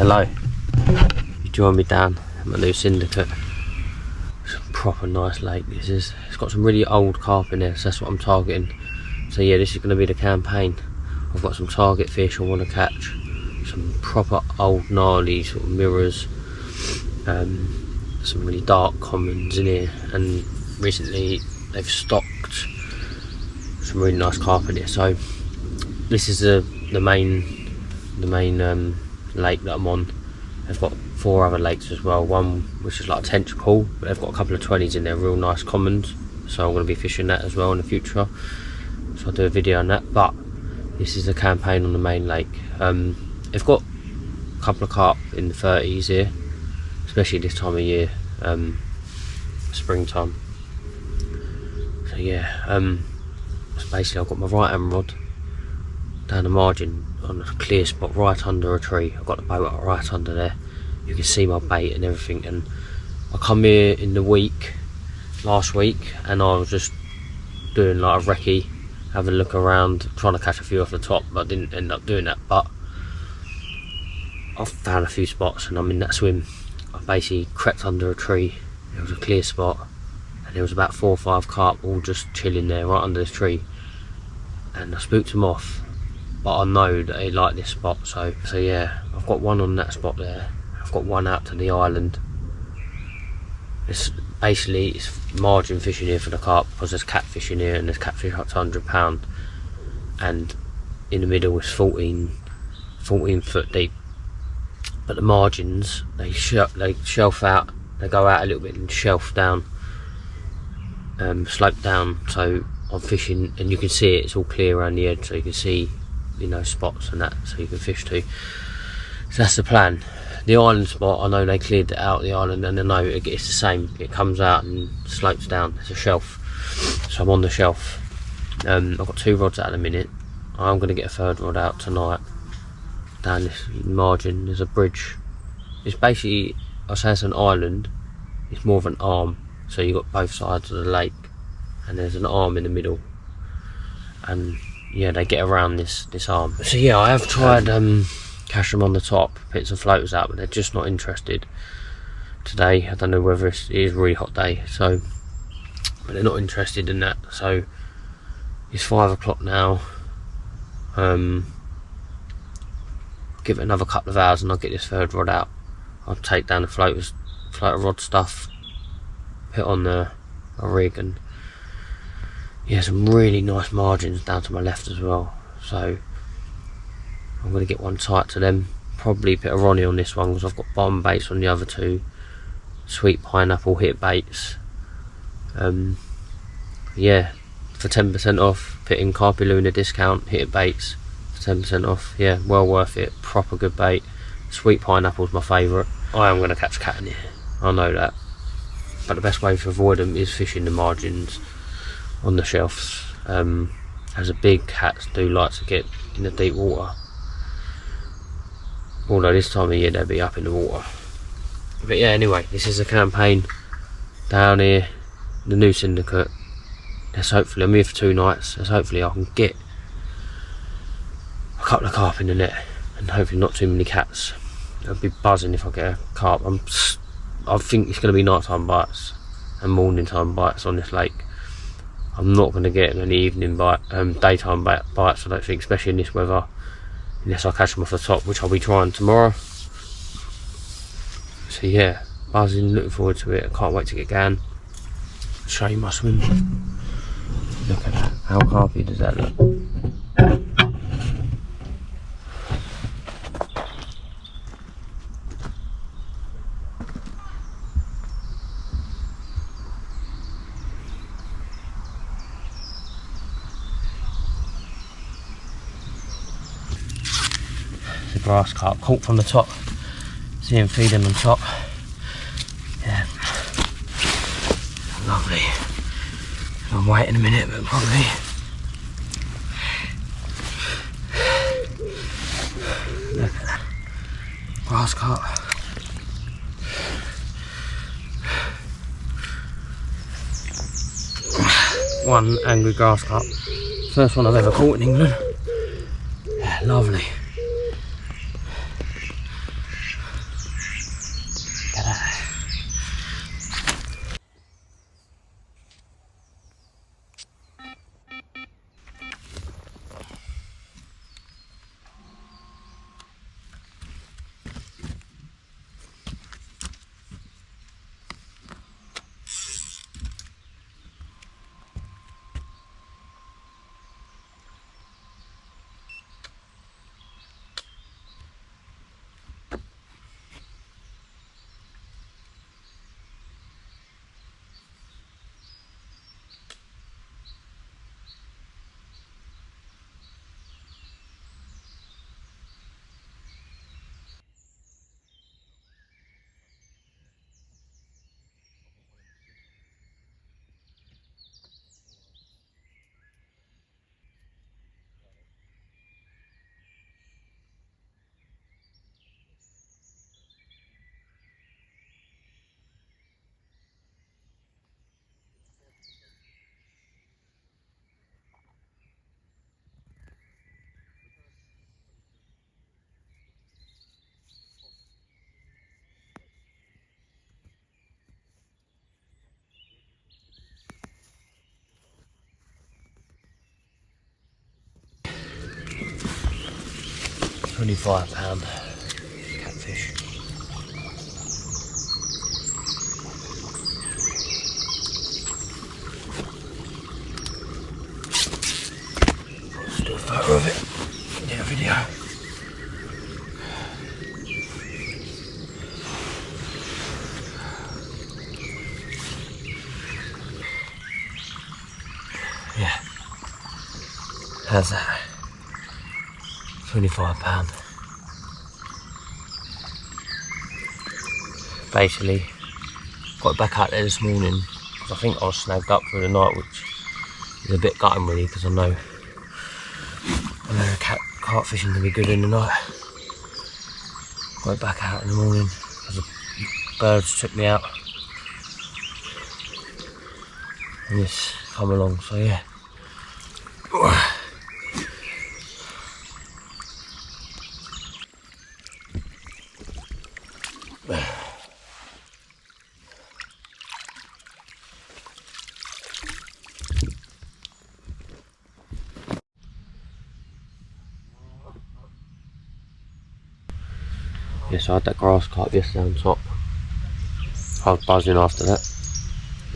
Hello, you join me down at my new syndicate. It's a proper nice lake this is. It's got some really old carp in there, so that's what I'm targeting. So yeah, this is going to be the campaign. I've got some target fish I want to catch, some proper old gnarly sort of mirrors, some really dark commons in here, and recently they've stocked some really nice carp in here. So this is the main lake that I'm on. They've got 4 other lakes as well, one which is like a tench pool, but they've got a couple of 20s in there, real nice commons, so I'm going to be fishing that as well in the future, so I'll do a video on that. But this is the campaign on the main lake. They've got a couple of carp in the 30s here, especially this time of year, springtime. So yeah, so basically I've got my right hand rod down the margin on a clear spot right under a tree. I've got the boat right under there. You can see my bait and everything. And I come here in the week, last week, and I was just doing like a recce, having a look around, trying to catch a few off the top, but I didn't end up doing that. But I've found a few spots and I'm in that swim. I basically crept under a tree. There was a clear spot and there was about 4 or 5 carp all just chilling there right under this tree, and I spooked them off. But I know that they like this spot, so yeah, I've got one on that spot there. I've got one out to the island. It's margin fishing here for the carp, because there's catfish in here, and there's catfish up to £100, and in the middle is 14 foot deep. But the margins, they shelf out, they go out a little bit and shelf down, slope down. So I'm fishing, and you can see it, it's all clear around the edge, so you can see, you know, spots and that, so you can fish too. So that's the plan. The island spot, I know they cleared it out, the island, and I know it's the same. It comes out and slopes down. It's a shelf, so I'm on the shelf. I've got 2 rods out at the minute. I'm going to get a 3rd rod out tonight. Down this margin there's a bridge. It's basically, I say it's an island, it's more of an arm, so you've got both sides of the lake and there's an arm in the middle, and yeah, they get around this arm. So yeah, I have tried catch them on the top, put some floaters out, but they're just not interested today. I don't know whether it is a really hot day, so, but they're not interested in that. So it's 5 o'clock now. Give it another couple of hours and I'll get this 3rd rod out. I'll take down the floater rod stuff, put on a rig, and yeah, some really nice margins down to my left as well. So I'm going to get one tight to them, probably put a Ronnie on this one because I've got bomb baits on the other 2, sweet pineapple hit baits. Yeah, for 10% off, put in Carpy Luna discount, hit baits for 10% off. Yeah, well worth it, proper good bait. Sweet pineapple's my favourite. I am going to catch cat in here, I know that, but the best way to avoid them is fishing the margins on the shelves, as the big cats do like to get in the deep water, although this time of year they'll be up in the water. But yeah, anyway, this is a campaign down here, the new syndicate. Let's hopefully, I'm here for 2 nights, let's hopefully I can get a couple of carp in the net, and hopefully not too many cats. I'd be buzzing if I get a carp. I think it's going to be nighttime bites and morning time bites on this lake. I'm not going to get any daytime bites, I don't think, especially in this weather, unless I catch them off the top, which I'll be trying tomorrow. So yeah, buzzing, looking forward to it. I can't wait to get going. Show you my swim. Look at that, how carpy does that look? Grass carp caught from the top. See him feeding on top. Yeah, lovely. I'll wait in a minute, but probably look at that grass carp. One angry grass carp. First one I've ever caught in England. Yeah, lovely. £25 catfish. Let's do a photo of it. Yeah, video. Yeah. How's that? £25. Basically, got back out there this morning because I think I was snagged up for the night, which is a bit gutting really, because I know carp fishing can be good in the night. Got back out in the morning because the birds took me out and this come along, so yeah. Yeah, so I had that grass carp yesterday on top. I was buzzing after that.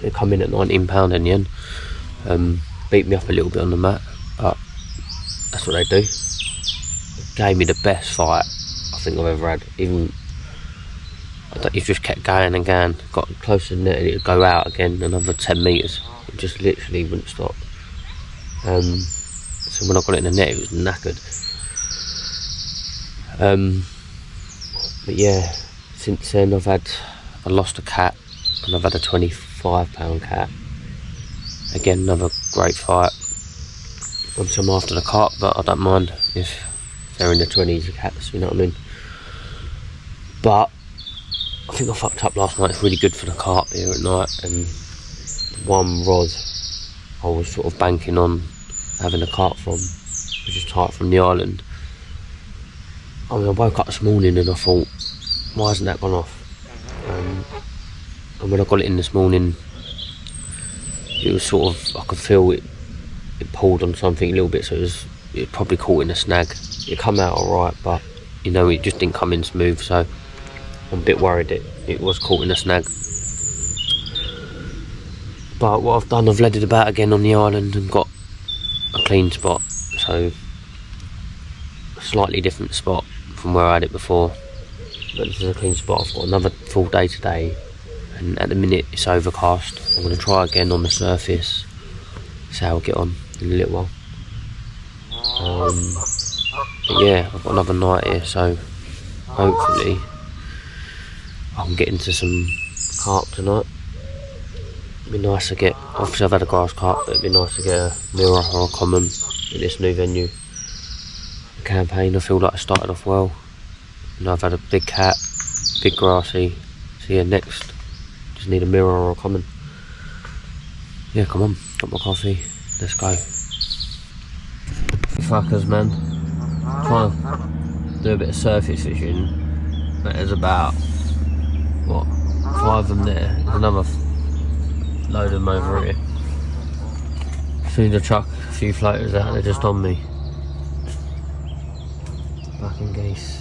It come in at £19 in the end. Beat me up a little bit on the mat, but that's what they do. It gave me the best fight I think I've ever had. Even he just kept going and going. Got close to the net and it would go out again another 10 metres. It just literally wouldn't stop. So when I got it in the net, it was knackered. But yeah, since then I lost a cat and I've had a £25 cat. Again, another great fight. Obviously I'm after the carp, but I don't mind if they're in the 20s, the cats, you know what I mean. But I think I fucked up last night. It's really good for the carp here at night, and one rod I was sort of banking on having a carp from, which is tight from the island. I mean, I woke up this morning and I thought, why hasn't that gone off? And when I got it in this morning, it was sort of, I could feel it pulled on something a little bit, so it probably caught in a snag. It come out alright, but you know, it just didn't come in smooth, so I'm a bit worried it was caught in a snag. But what I've done, I've leaded about again on the island and got a clean spot, so a slightly different spot from where I had it before, but this is a clean spot. I've got another full day today, and at the minute it's overcast. I'm going to try again on the surface, see how I get on in a little while. But yeah, I've got another night here, so hopefully I can get into some carp tonight. It'd be nice to get, obviously I've had a grass carp, but it'd be nice to get a mirror or a common in this new venue campaign. I feel like I started off well. You know, I've had a big cat, big grassy, so yeah, next just need a mirror or a common. Yeah, come on, got my coffee, let's go. Fuckers, man, trying to do a bit of surface fishing, but there's about, what, 5 of them there. There's another load of them over here. As soon as I chuck a few floaters out, they're just on me. Fucking geese.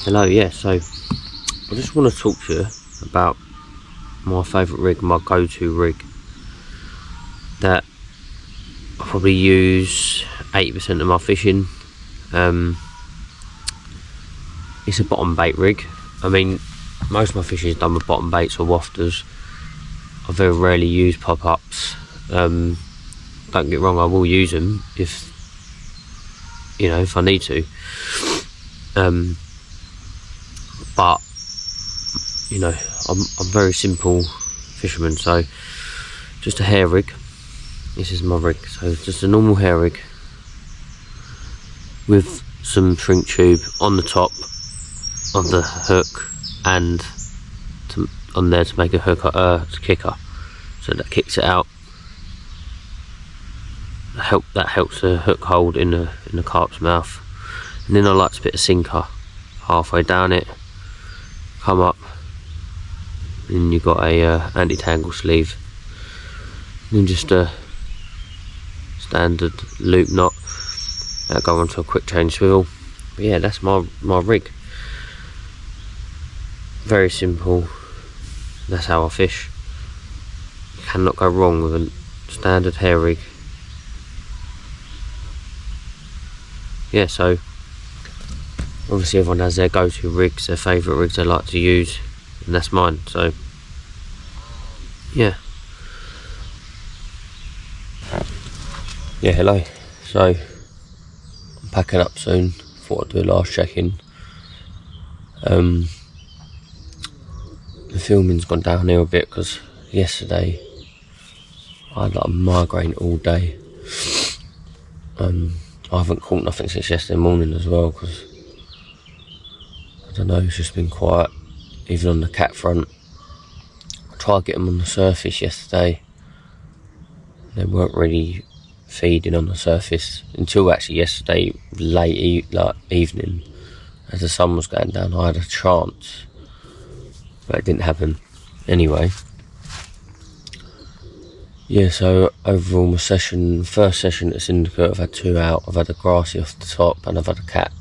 Hello, yeah, so I just want to talk to you about my favourite rig, my go-to rig that I probably use 80% of my fishing. It's a bottom bait rig. I mean, most of my fishing is done with bottom baits or wafters. I very rarely use pop-ups. Don't get wrong, I will use them if, you know, if I need to. But you know, I'm very simple fisherman, so just a hair rig. This is my rig, so just a normal hair rig with some shrink tube on the top of the hook and on there to make a hook kicker, so that kicks it out. That helps the hook hold in the carp's mouth. And then I like to put a sinker halfway down it, come up, and you've got a anti-tangle sleeve, and then just a standard loop knot that go onto a quick change swivel. But yeah, that's my rig. Very simple. That's how I fish. You cannot go wrong with a standard hair rig. Yeah, so obviously everyone has their go-to rigs, their favourite rigs they like to use, and that's mine. So yeah. Yeah, hello. So I'm packing up soon. Thought I'd do a last check-in. The filming's gone downhill a bit because yesterday I had like a migraine all day. I haven't caught nothing since yesterday morning as well, because I don't know, it's just been quiet, even on the cat front. I tried to get them on the surface yesterday. They weren't really feeding on the surface until actually yesterday late evening, as the sun was going down. I had a chance, but it didn't happen anyway. Yeah, so overall my first session at Syndicate, I've had 2 out. I've had a grassy off the top and I've had a cat,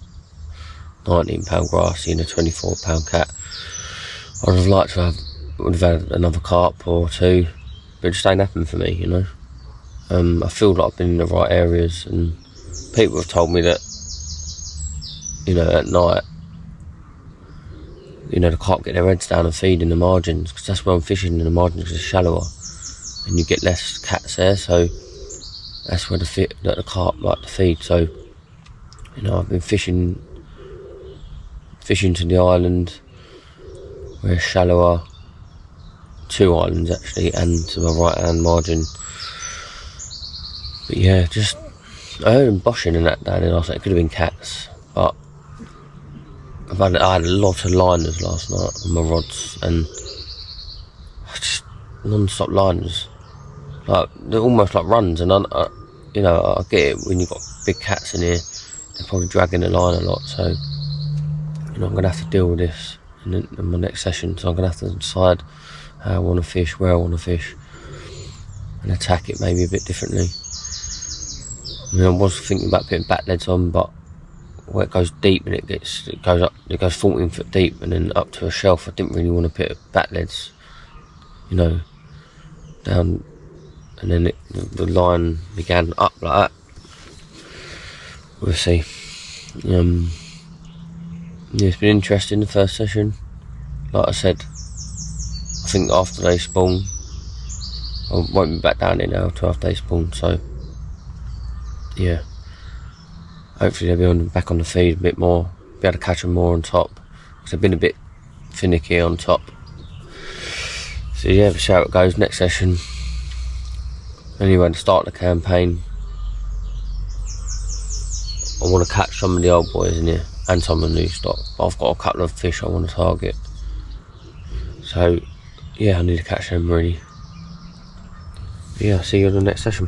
19-pound grassy and a 24-pound cat. I would have liked to have had another carp or 2, but it just ain't happened for me, you know. I feel like I've been in the right areas, and people have told me that, you know, at night, you know, the carp get their heads down and feed in the margins, because that's where I'm fishing, in the margins, because it's shallower and you get less cats there, so that's where the carp like to feed. So, you know, I've been fishing to the island where it's shallower, 2 islands actually, and to my right hand margin. But yeah, just I heard them boshing and that down there last night. It could have been cats, but I had a lot of liners last night on my rods, and just non-stop liners. Like, they're almost like runs, and you know, I get it when you've got big cats in here, they're probably dragging the line a lot, so, you know, I'm going to have to deal with this in my next session. So I'm going to have to decide how I want to fish, where I want to fish, and attack it maybe a bit differently. I mean, I was thinking about putting back leads on, but where it goes deep and it goes 14 foot deep and then up to a shelf, I didn't really want to put back leads, you know, down. And then the line began up like that. We'll see. Yeah, it's been interesting, the first session. Like I said, I think after they spawn, I won't be back down here now till after they spawn. So yeah, hopefully they'll be back on the feed a bit more, be able to catch them more on top, because they've been a bit finicky on top. So yeah, we'll see how it goes next session. Anyway, to start the campaign, I want to catch some of the old boys in here and some of the new stock. I've got a couple of fish I want to target, so yeah, I need to catch them really. Yeah, I'll see you in the next session.